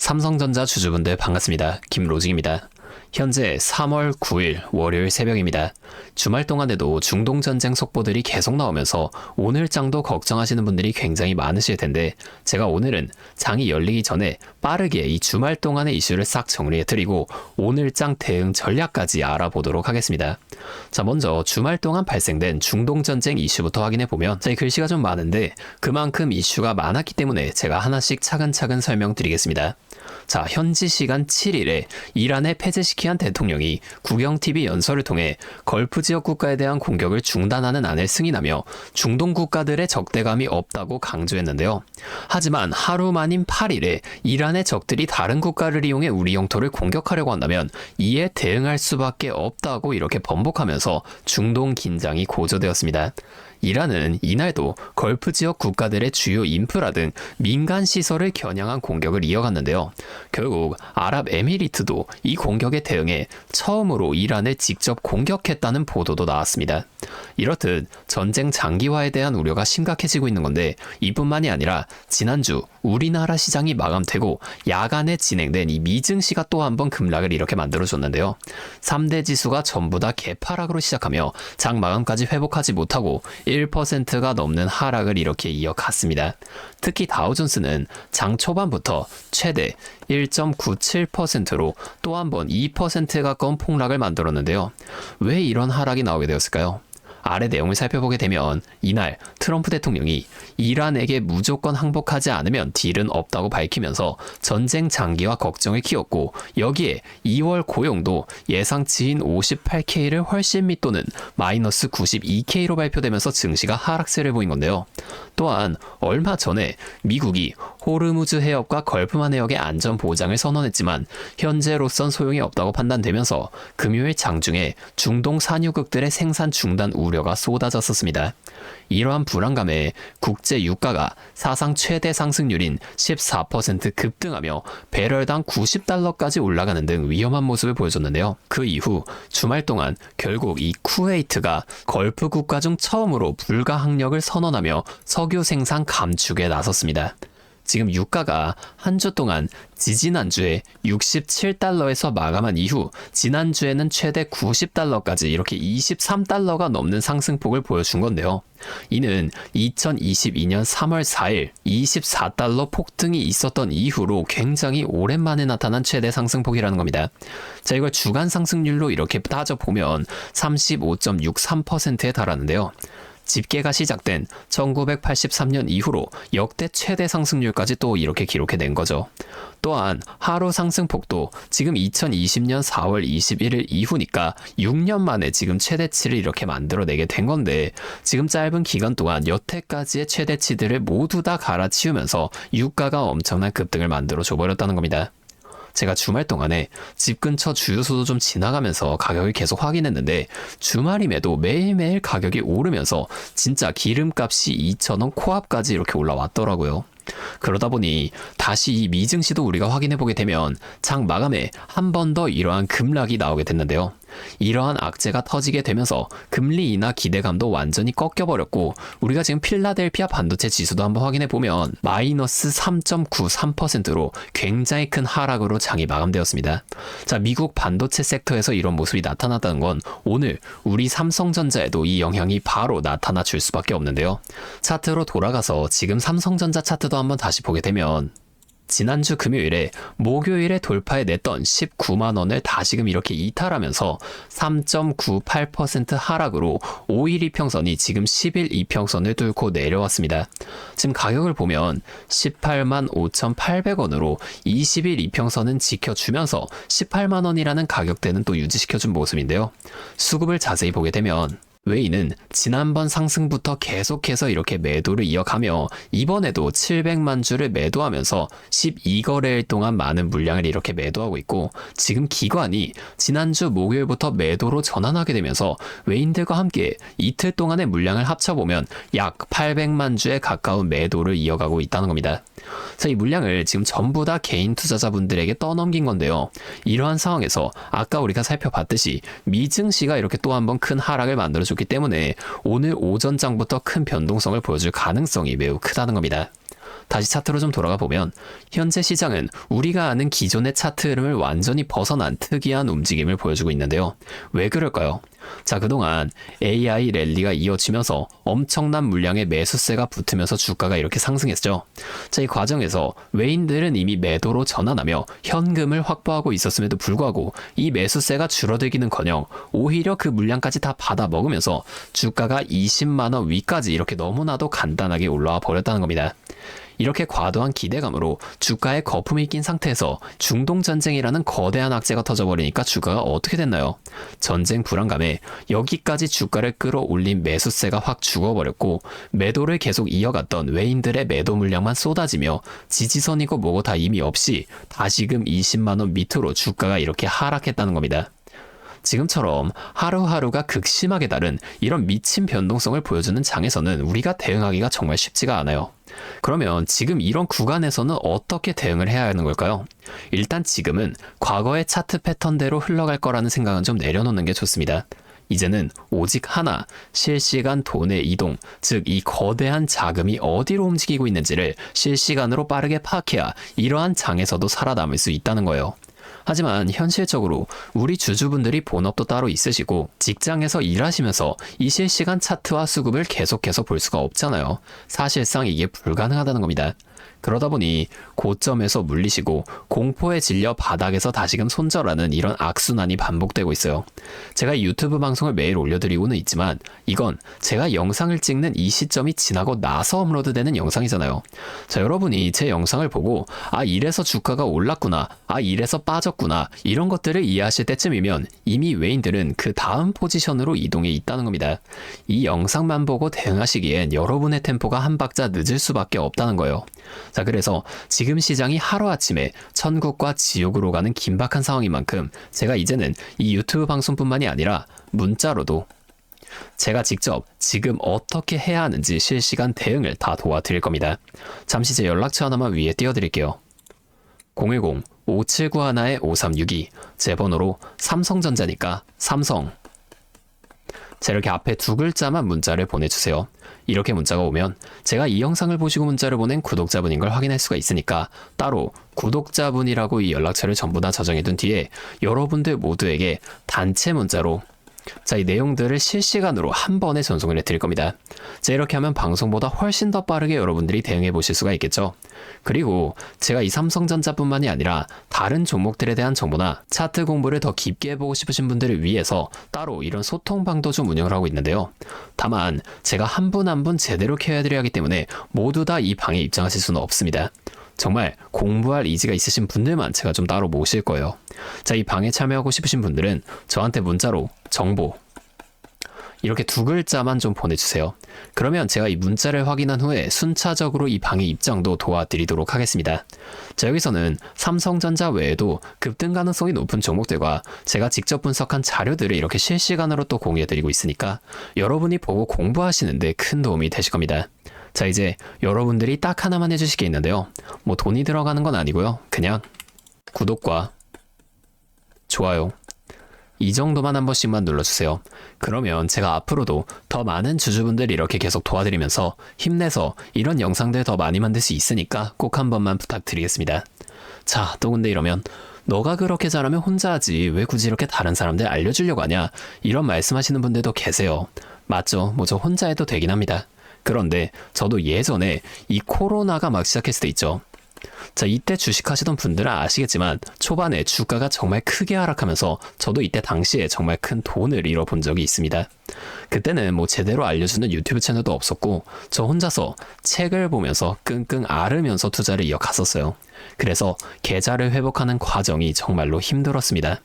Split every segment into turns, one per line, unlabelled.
삼성전자 주주분들 반갑습니다. 김로직입니다. 현재 3월 9일 월요일 새벽입니다. 주말 동안에도 중동전쟁 속보들이 계속 나오면서 오늘 장도 걱정하시는 분들이 굉장히 많으실 텐데 제가 오늘은 장이 열리기 전에 빠르게 이 주말 동안의 이슈를 싹 정리해드리고 오늘 장 대응 전략까지 알아보도록 하겠습니다. 자, 먼저 주말 동안 발생된 중동전쟁 이슈부터 확인해보면 이 글씨가 좀 많은데 그만큼 이슈가 많았기 때문에 제가 하나씩 차근차근 설명드리겠습니다. 자, 현지 시간 7일에 이란의 페제시키안 대통령이 국영TV 연설을 통해 걸프 지역 국가에 대한 공격을 중단하는 안을 승인하며 중동 국가들의 적대감이 없다고 강조했는데요. 하지만 하루 만인 8일에 이란의 적들이 다른 국가를 이용해 우리 영토를 공격하려고 한다면 이에 대응할 수밖에 없다고 이렇게 번복하면서 중동 긴장이 고조되었습니다. 이란은 이날도 걸프 지역 국가들의 주요 인프라 등 민간 시설을 겨냥한 공격을 이어갔는데요. 결국 아랍에미리트도 이 공격에 대응해 처음으로 이란을 직접 공격했다는 보도도 나왔습니다. 이렇듯 전쟁 장기화에 대한 우려가 심각해지고 있는 건데 이뿐만이 아니라 지난주 우리나라 시장이 마감되고 야간에 진행된 이 미증시가 또 한 번 급락을 이렇게 만들어줬는데요. 3대 지수가 전부 다 개파락으로 시작하며 장 마감까지 회복하지 못하고 1%가 넘는 하락을 이렇게 이어갔습니다. 특히 다우존스는 장 초반부터 최대 1.97%로 또 한 번 2% 가까운 폭락을 만들었는데요. 왜 이런 하락이 나오게 되었을까요? 아래 내용을 살펴보게 되면 이날 트럼프 대통령이 이란에게 무조건 항복하지 않으면 딜은 없다고 밝히면서 전쟁 장기화 걱정을 키웠고 여기에 2월 고용도 예상치인 58K를 훨씬 밑도는 마이너스 92K로 발표되면서 증시가 하락세를 보인 건데요. 또한 얼마 전에 미국이 호르무즈 해협과 걸프만 해역의 안전 보장을 선언했지만 현재로선 소용이 없다고 판단되면서 금요일 장중에 중동 산유국들의 생산 중단 우려가 쏟아졌었습니다. 이러한 불안감에 국제 유가가 사상 최대 상승률인 14% 급등하며 배럴당 90달러까지 올라가는 등 위험한 모습을 보여줬는데요. 그 이후 주말 동안 결국 이 쿠웨이트가 걸프 국가 중 처음으로 불가항력을 선언하며 석유 생산 감축에 나섰습니다. 지금 유가가 한 주 동안 지지난주에 67달러에서 마감한 이후 지난주에는 최대 90달러까지 이렇게 23달러가 넘는 상승폭을 보여준 건데요. 이는 2022년 3월 4일 24달러 폭등이 있었던 이후로 굉장히 오랜만에 나타난 최대 상승폭이라는 겁니다. 자, 이걸 주간 상승률로 이렇게 따져보면 35.63%에 달하는데요. 집계가 시작된 1983년 이후로 역대 최대 상승률까지 또 이렇게 기록해낸 거죠. 또한 하루 상승폭도 지금 2020년 4월 21일 이후니까 6년 만에 지금 최대치를 이렇게 만들어내게 된 건데 지금 짧은 기간 동안 여태까지의 최대치들을 모두 다 갈아치우면서 유가가 엄청난 급등을 만들어 줘버렸다는 겁니다. 제가 주말 동안에 집 근처 주유소도 좀 지나가면서 가격을 계속 확인했는데 주말임에도 매일매일 가격이 오르면서 진짜 기름값이 2,000원 코앞까지 이렇게 올라왔더라고요. 그러다 보니 다시 이 미증시도 우리가 확인해보게 되면 장 마감에 한 번 더 이러한 급락이 나오게 됐는데요. 이러한 악재가 터지게 되면서 금리 인하 기대감도 완전히 꺾여버렸고 우리가 지금 필라델피아 반도체 지수도 한번 확인해보면 마이너스 3.93%로 굉장히 큰 하락으로 장이 마감되었습니다. 자, 미국 반도체 섹터에서 이런 모습이 나타났다는 건 오늘 우리 삼성전자에도 이 영향이 바로 나타나 줄 수밖에 없는데요. 차트로 돌아가서 지금 삼성전자 차트도 한번 다시 보게 되면 지난주 금요일에 목요일에 돌파해냈던 19만원을 다시금 이렇게 이탈하면서 3.98% 하락으로 5일 이평선이 지금 10일 이평선을 뚫고 내려왔습니다. 지금 가격을 보면 18만 5,800원으로 20일 이평선은 지켜주면서 18만원이라는 가격대는 또 유지시켜준 모습인데요. 수급을 자세히 보게 되면 웨이는 지난번 상승부터 계속해서 이렇게 매도를 이어가며 이번에도 700만 주를 매도하면서 12거래일 동안 많은 물량을 이렇게 매도하고 있고 지금 기관이 지난주 목요일부터 매도로 전환하게 되면서 웨인들과 함께 이틀 동안의 물량을 합쳐보면 약 800만 주에 가까운 매도를 이어가고 있다는 겁니다. 자, 이 물량을 지금 전부 다 개인 투자자분들에게 떠넘긴 건데요. 이러한 상황에서 아까 우리가 살펴봤듯이 미증시가 이렇게 또 한 번 큰 하락을 만들어줬기 때문에 오늘 오전장부터 큰 변동성을 보여줄 가능성이 매우 크다는 겁니다. 다시 차트로 좀 돌아가 보면 현재 시장은 우리가 아는 기존의 차트 흐름을 완전히 벗어난 특이한 움직임을 보여주고 있는데요. 왜 그럴까요? 자, 그동안 AI 랠리가 이어지면서 엄청난 물량의 매수세가 붙으면서 주가가 이렇게 상승했죠. 자, 이 과정에서 외인들은 이미 매도로 전환하며 현금을 확보하고 있었음에도 불구하고 이 매수세가 줄어들기는커녕 오히려 그 물량까지 다 받아 먹으면서 주가가 20만 원 위까지 이렇게 너무나도 간단하게 올라와 버렸다는 겁니다. 이렇게 과도한 기대감으로 주가에 거품이 낀 상태에서 중동전쟁이라는 거대한 악재가 터져버리니까 주가가 어떻게 됐나요? 전쟁 불안감에 여기까지 주가를 끌어올린 매수세가 확 죽어버렸고 매도를 계속 이어갔던 외인들의 매도 물량만 쏟아지며 지지선이고 뭐고 다 의미 없이 다시금 20만원 밑으로 주가가 이렇게 하락했다는 겁니다. 지금처럼 하루하루가 극심하게 다른 이런 미친 변동성을 보여주는 장에서는 우리가 대응하기가 정말 쉽지가 않아요. 그러면 지금 이런 구간에서는 어떻게 대응을 해야 하는 걸까요? 일단 지금은 과거의 차트 패턴대로 흘러갈 거라는 생각은 좀 내려놓는 게 좋습니다. 이제는 오직 하나, 실시간 돈의 이동, 즉 이 거대한 자금이 어디로 움직이고 있는지를 실시간으로 빠르게 파악해야 이러한 장에서도 살아남을 수 있다는 거예요. 하지만 현실적으로 우리 주주분들이 본업도 따로 있으시고 직장에서 일하시면서 이 실시간 차트와 수급을 계속해서 볼 수가 없잖아요. 사실상 이게 불가능하다는 겁니다. 그러다 보니 고점에서 물리시고 공포에 질려 바닥에서 다시금 손절하는 이런 악순환이 반복되고 있어요. 제가 유튜브 방송을 매일 올려드리고는 있지만 이건 제가 영상을 찍는 이 시점이 지나고 나서 업로드되는 영상이잖아요. 자, 여러분이 제 영상을 보고 이래서 주가가 올랐구나, 이래서 빠졌구나 이런 것들을 이해하실 때쯤이면 이미 외인들은 그 다음 포지션으로 이동해 있다는 겁니다. 이 영상만 보고 대응하시기엔 여러분의 템포가 한 박자 늦을 수밖에 없다는 거예요. 자, 그래서 지금 시장이 하루아침에 천국과 지옥으로 가는 긴박한 상황인 만큼 제가 이제는 이 유튜브 방송뿐만이 아니라 문자로도 제가 직접 지금 어떻게 해야 하는지 실시간 대응을 다 도와드릴 겁니다. 잠시 제 연락처 하나만 위에 띄워드릴게요. 010-5791-5362 제 번호로 삼성전자니까 삼성. 자, 이렇게 앞에 두 글자만 문자를 보내주세요. 이렇게 문자가 오면 제가 이 영상을 보시고 문자를 보낸 구독자분인 걸 확인할 수가 있으니까 따로 구독자분이라고 이 연락처를 전부 다 저장해둔 뒤에 여러분들 모두에게 단체 문자로 이 내용들을 실시간으로 한 번에 전송을 해드릴 겁니다. 자, 이렇게 하면 방송보다 훨씬 더 빠르게 여러분들이 대응해 보실 수가 있겠죠. 그리고 제가 이 삼성전자뿐만이 아니라 다른 종목들에 대한 정보나 차트 공부를 더 깊게 해보고 싶으신 분들을 위해서 따로 이런 소통방도 좀 운영을 하고 있는데요. 다만 제가 한 분 한 분 제대로 케어해드려야 하기 때문에 모두 다 이 방에 입장하실 수는 없습니다. 정말 공부할 의지가 있으신 분들만 제가 좀 따로 모실 거예요. 자, 이 방에 참여하고 싶으신 분들은 저한테 문자로 정보 이렇게 두 글자만 좀 보내주세요. 그러면 제가 이 문자를 확인한 후에 순차적으로 이 방의 입장도 도와드리도록 하겠습니다. 자, 여기서는 삼성전자 외에도 급등 가능성이 높은 종목들과 제가 직접 분석한 자료들을 이렇게 실시간으로 또 공유해드리고 있으니까 여러분이 보고 공부하시는데 큰 도움이 되실 겁니다. 자, 이제 여러분들이 딱 하나만 해주실 게 있는데요. 뭐 돈이 들어가는 건 아니고요. 그냥 구독과 좋아요 이 정도만 한 번씩만 눌러주세요. 그러면 제가 앞으로도 더 많은 주주분들 이렇게 계속 도와드리면서 힘내서 이런 영상들 더 많이 만들 수 있으니까 꼭 한 번만 부탁드리겠습니다. 자, 또 근데 이러면 너가 그렇게 잘하면 혼자 하지 왜 굳이 이렇게 다른 사람들 알려주려고 하냐 이런 말씀하시는 분들도 계세요. 맞죠? 뭐 저 혼자 해도 되긴 합니다. 그런데 저도 예전에 이 코로나가 막 시작했을 때 있죠. 자, 이때 주식하시던 분들은 아시겠지만 초반에 주가가 정말 크게 하락하면서 저도 이때 당시에 정말 큰 돈을 잃어본 적이 있습니다. 그때는 뭐 제대로 알려주는 유튜브 채널도 없었고 저 혼자서 책을 보면서 끙끙 앓으면서 투자를 이어갔었어요. 그래서 계좌를 회복하는 과정이 정말로 힘들었습니다.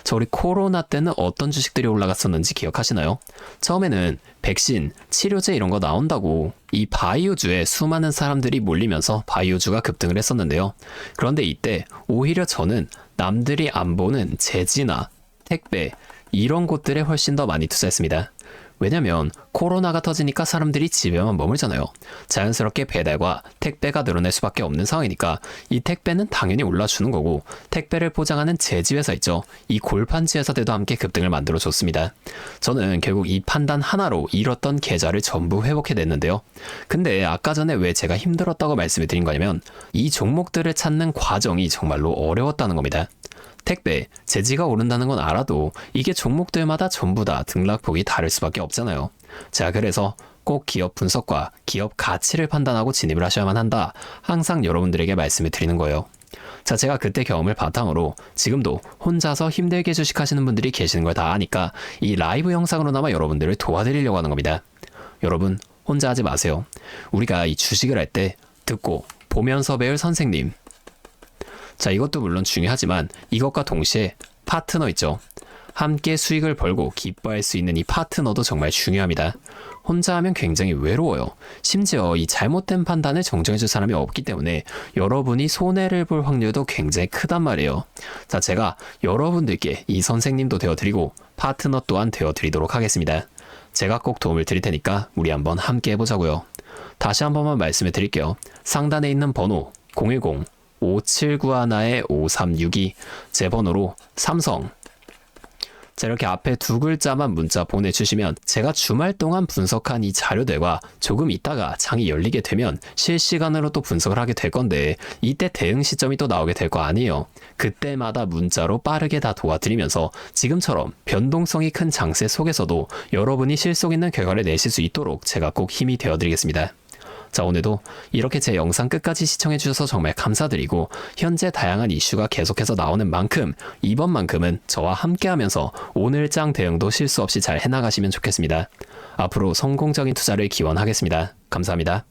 저 우리 코로나 때는 어떤 주식들이 올라갔었는지 기억하시나요? 처음에는 백신, 치료제 이런 거 나온다고 이 바이오주에 수많은 사람들이 몰리면서 바이오주가 급등을 했었는데요. 그런데 이때 오히려 저는 남들이 안 보는 제지나 택배 이런 곳들에 훨씬 더 많이 투자했습니다. 왜냐면 코로나가 터지니까 사람들이 집에만 머물잖아요. 자연스럽게 배달과 택배가 늘어날 수밖에 없는 상황이니까 이 택배는 당연히 올라주는 거고, 택배를 포장하는 제지회사 있죠. 이 골판지회사들도 함께 급등을 만들어줬습니다. 저는 결국 이 판단 하나로 잃었던 계좌를 전부 회복해냈는데요. 근데 아까 전에 왜 제가 힘들었다고 말씀을 드린 거냐면 이 종목들을 찾는 과정이 정말로 어려웠다는 겁니다. 택배, 제지가 오른다는 건 알아도 이게 종목들마다 전부 다 등락폭이 다를 수밖에 없잖아요. 자, 그래서 꼭 기업 분석과 기업 가치를 판단하고 진입을 하셔야만 한다. 항상 여러분들에게 말씀을 드리는 거예요. 자, 제가 그때 경험을 바탕으로 지금도 혼자서 힘들게 주식하시는 분들이 계시는 걸 다 아니까 이 라이브 영상으로나마 여러분들을 도와드리려고 하는 겁니다. 여러분, 혼자 하지 마세요. 우리가 이 주식을 할 때 듣고 보면서 배울 선생님, 자, 이것도 물론 중요하지만 이것과 동시에 파트너 있죠. 함께 수익을 벌고 기뻐할 수 있는 이 파트너도 정말 중요합니다. 혼자 하면 굉장히 외로워요. 심지어 이 잘못된 판단을 정정해줄 사람이 없기 때문에 여러분이 손해를 볼 확률도 굉장히 크단 말이에요. 자, 제가 여러분들께 이 선생님도 되어드리고 파트너 또한 되어드리도록 하겠습니다. 제가 꼭 도움을 드릴 테니까 우리 한번 함께 해보자고요. 다시 한 번만 말씀을 드릴게요. 상단에 있는 번호 010-5791-5362 제 번호로 삼성. 자, 이렇게 앞에 두 글자만 문자 보내주시면 제가 주말 동안 분석한 이 자료들과 조금 있다가 장이 열리게 되면 실시간으로 또 분석을 하게 될 건데, 이때 대응 시점이 또 나오게 될 거 아니에요. 그때마다 문자로 빠르게 다 도와드리면서 지금처럼 변동성이 큰 장세 속에서도 여러분이 실속 있는 결과를 내실 수 있도록 제가 꼭 힘이 되어드리겠습니다. 자, 오늘도 이렇게 제 영상 끝까지 시청해주셔서 정말 감사드리고, 현재 다양한 이슈가 계속해서 나오는 만큼 이번만큼은 저와 함께하면서 오늘장 대응도 실수 없이 잘 해나가시면 좋겠습니다. 앞으로 성공적인 투자를 기원하겠습니다. 감사합니다.